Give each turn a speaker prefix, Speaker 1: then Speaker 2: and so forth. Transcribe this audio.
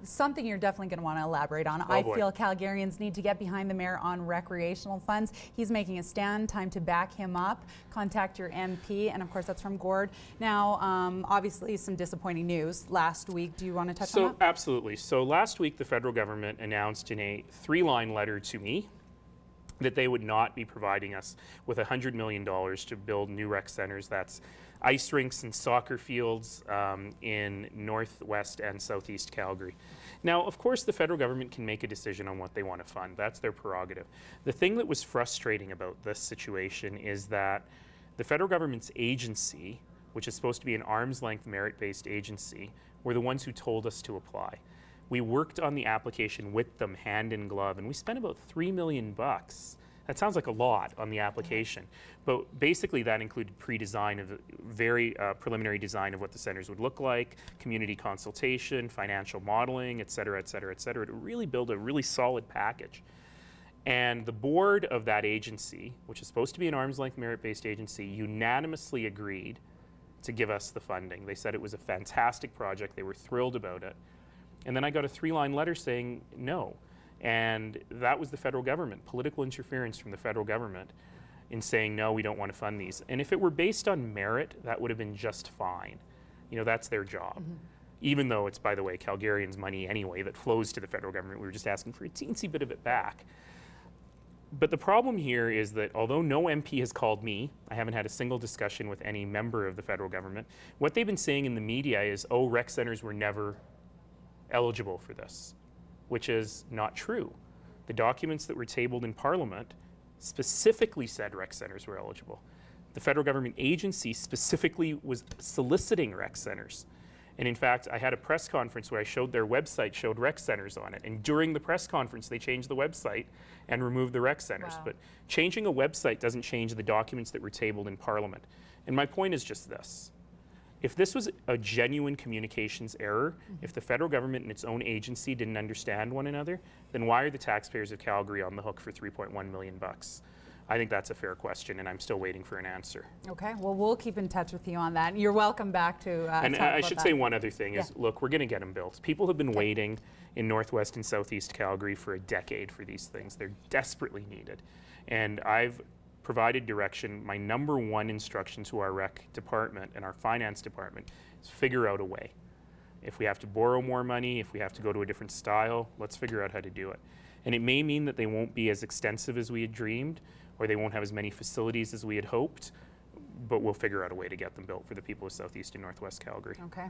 Speaker 1: Something you're definitely going to want to elaborate on. I feel Calgarians need to get behind the mayor on recreational funds. He's making a stand. Time to back him up. Contact your MP. And of course, that's from Gord. Now, obviously, some disappointing news last week. Do you want to touch on that?
Speaker 2: Absolutely. So last week, the federal government announced in a 3-line letter to me that they would not be providing us with $100 million to build new rec centres. That's ice rinks and soccer fields in northwest and southeast Calgary. Now, of course, the federal government can make a decision on what they want to fund. That's their prerogative. The thing that was frustrating about this situation is that the federal government's agency, which is supposed to be an arm's-length merit-based agency, were the ones who told us to apply. We worked on the application with them hand in glove, and we spent about $3 million. That sounds like a lot on the application, but basically that included pre-design of very preliminary design of what the centres would look like, community consultation, financial modeling, et cetera, et cetera, et cetera, to really build a really solid package. And the board of that agency, which is supposed to be an arm's-length merit-based agency, unanimously agreed to give us the funding. They said it was a fantastic project. They were thrilled about it. And then I got a 3-line letter saying no. And that was the federal government, political interference from the federal government in saying, no, we don't want to fund these. And if it were based on merit, that would have been just fine. You know, that's their job. Even though it's, by the way, Calgarians' money anyway that flows to the federal government. We were just asking for a teensy bit of it back. But the problem here is that although no MP has called me, I haven't had a single discussion with any member of the federal government, what they've been saying in the media is, oh, rec centres were never eligible for this, which is not true. The documents that were tabled in Parliament specifically said rec centres were eligible. The federal government agency specifically was soliciting rec centres. And in fact, I had a press conference where I showed their website, showed rec centres on it. And during the press conference, they changed the website and removed the rec centres. Wow. But changing a website doesn't change the documents that were tabled in Parliament. And my point is just this. If this was a genuine communications error, if the federal government and its own agency didn't understand one another, then why are the taxpayers of Calgary on the hook for $3.1 million? I think that's a fair question, and I'm still waiting for an answer.
Speaker 1: Okay, well, we'll keep in touch with you on that. You're welcome back to
Speaker 2: and I should say one other thing is, look, we're going to get them built. People have been waiting in northwest and southeast Calgary for a decade for these things. They're desperately needed. And I've provided direction. My #1 instruction to our rec department and our finance department is figure out a way. If we have to borrow more money, if we have to go to a different style, let's figure out how to do it. And it may mean that they won't be as extensive as we had dreamed, or they won't have as many facilities as we had hoped, but we'll figure out a way to get them built for the people of southeast and northwest Calgary.
Speaker 1: Okay.